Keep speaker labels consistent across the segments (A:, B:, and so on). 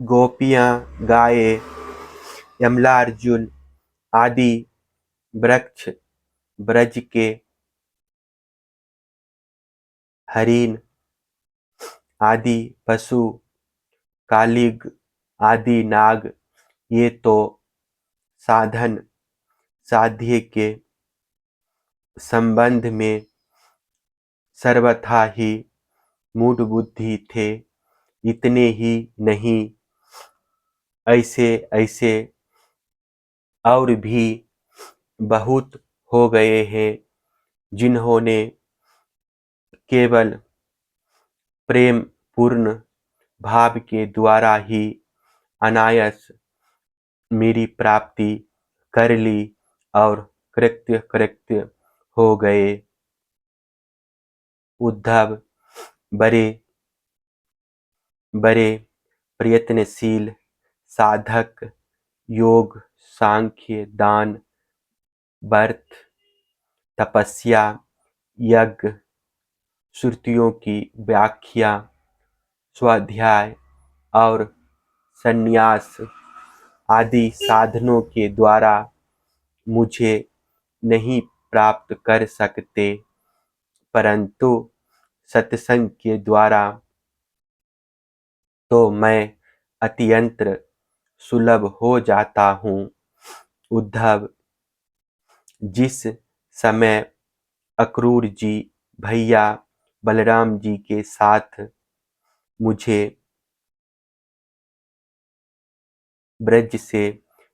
A: गोपियाँ गाये, यमलार्जुन आदि वृक्ष, ब्रज के हरिण आदि पशु, कालिग आदि नाग, ये तो साधन साध्य के संबंध में सर्वथा ही मूढ़ बुद्धि थे। इतने ही नहीं, ऐसे ऐसे और भी बहुत हो गए हैं जिन्होंने केवल प्रेम पूर्ण भाव के द्वारा ही अनायास मेरी प्राप्ति कर ली और कृत्य कृत्य हो गए। उद्धव बड़े बड़े प्रयत्नशील साधक, योग, सांख्य, दान, व्रत, तपस्या, यज्ञ, श्रुतियों की व्याख्या, स्वाध्याय और संन्यास आदि साधनों के द्वारा मुझे नहीं प्राप्त कर सकते, परंतु सत्संग के द्वारा तो मैं अत्यंत सुलभ हो जाता हूँ। उद्धव, जिस समय अक्रूर जी भैया बलराम जी के साथ मुझे ब्रज से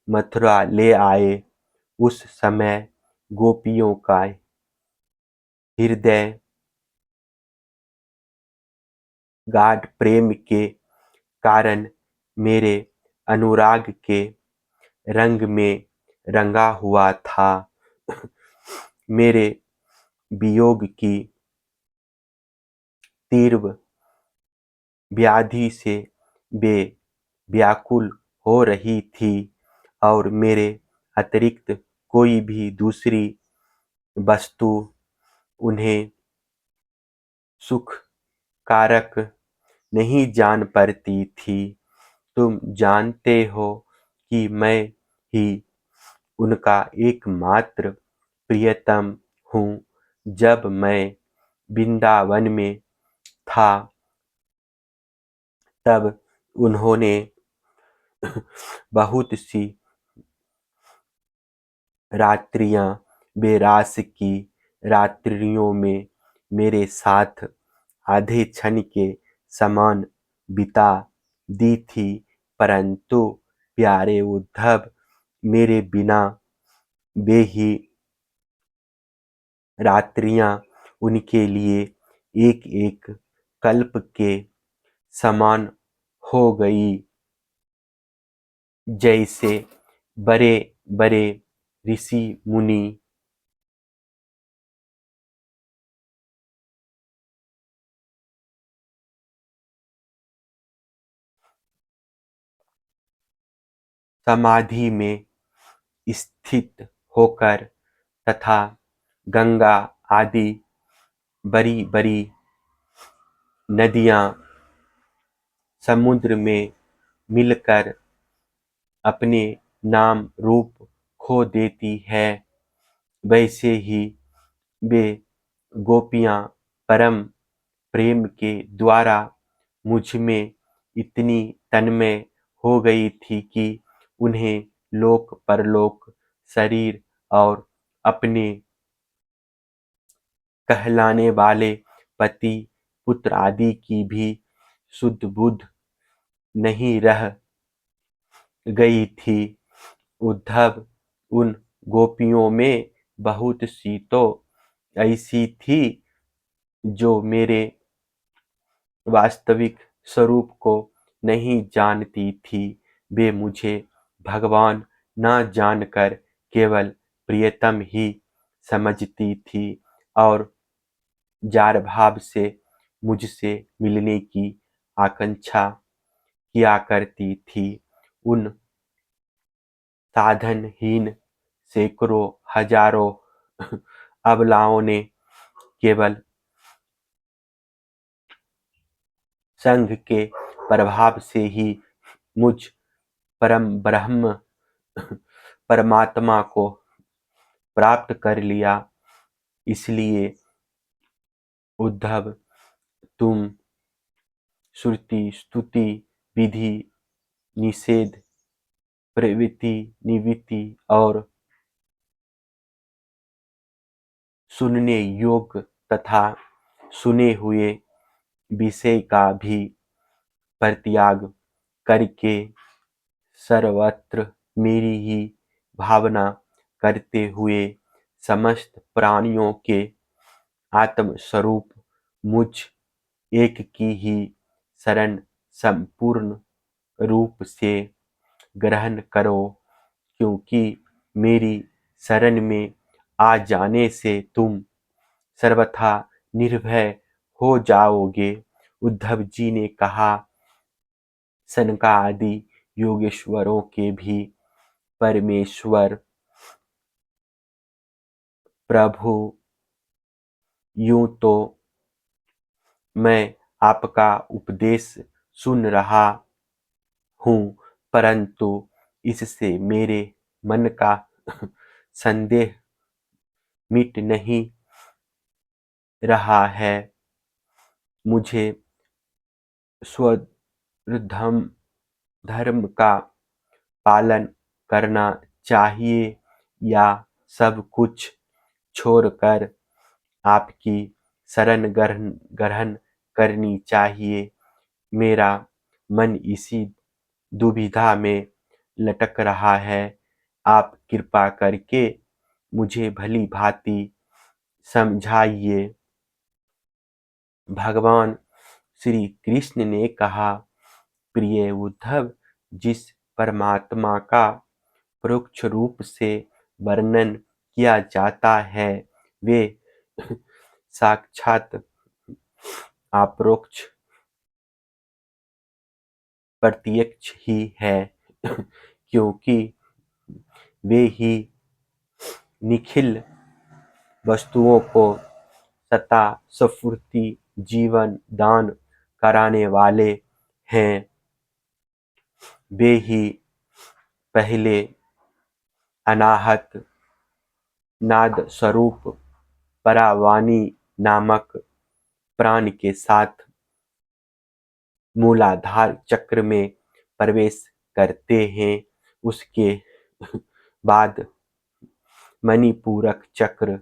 A: मथुरा ले आए, उस समय गोपियों का हृदय गाढ़ प्रेम के कारण मेरे अनुराग के रंग में रंगा हुआ था। मेरे वियोग की तीव्र व्याधि से वे व्याकुल हो रही थी और मेरे अतिरिक्त कोई भी दूसरी वस्तु उन्हें सुख कारक नहीं जान पड़ती थी। तुम जानते हो कि मैं ही उनका एकमात्र प्रियतम हूँ। जब मैं वृंदावन में था तब उन्होंने बहुत सी रात्रियां बेरास की। रात्रियों में मेरे साथ आधे क्षण के समान बिता दी थी, परंतु प्यारे उद्धव, मेरे बिना वे ही रात्रियां उनके लिए एक एक कल्प के समान हो गई। जैसे बड़े बड़े ऋषि मुनि समाधि में स्थित होकर तथा गंगा आदि बड़ी बड़ी नदियां समुद्र में मिलकर अपने नाम रूप खो देती है, वैसे ही वे गोपियां परम प्रेम के द्वारा मुझ में इतनी तन्मय हो गई थी कि उन्हें लोक परलोक, शरीर और अपने कहलाने वाले पति पुत्र आदि की भी शुद्ध बुद्ध नहीं रह गई थी। उद्धव, उन गोपियों में बहुत सी तो ऐसी थी जो मेरे वास्तविक स्वरूप को नहीं जानती थी। वे मुझे भगवान न जानकर केवल प्रियतम ही समझती थी और जार भाव से मुझसे मिलने की आकांक्षा किया करती थी। उन साधनहीन सैकड़ों हजारों अबलाओं ने केवल संघ के प्रभाव से ही मुझ परम ब्रह्म परमात्मा को प्राप्त कर लिया। इसलिए उद्धव, तुम श्रुति, स्तुति, विधि, निषेध, प्रवृत्ति, निवृत्ति और सुनने योग्य तथा सुने हुए विषय का भी परित्याग करके सर्वत्र मेरी ही भावना करते हुए समस्त प्राणियों के आत्म स्वरूप मुझ एक की ही शरण संपूर्ण रूप से ग्रहण करो, क्योंकि मेरी शरण में आ जाने से तुम सर्वथा निर्भय हो जाओगे। उद्धव जी ने कहा, सनकादि योगेश्वरों के भी परमेश्वर प्रभु, यूं तो मैं आपका उपदेश सुन रहा हूँ, परंतु इससे मेरे मन का संदेह मिट नहीं रहा है। मुझे स्वधर्म धर्म का पालन करना चाहिए या सब कुछ छोड़कर आपकी शरण ग्रहण करनी चाहिए। मेरा मन इसी दुविधा में लटक रहा है। आप कृपा करके मुझे भली भांति समझाइए। भगवान श्री कृष्ण ने कहा, प्रिय उद्धव, जिस परमात्मा का परोक्ष रूप से वर्णन किया जाता है वे साक्षात अपरोक्ष प्रत्यक्ष ही है, क्योंकि वे ही निखिल वस्तुओं को सत्ता स्फूर्ति जीवन दान कराने वाले हैं। वे ही पहले अनाहत नाद स्वरूप परावाणी नामक प्राण के साथ मूलाधार चक्र में प्रवेश करते हैं। उसके बाद मणिपूरक चक्र,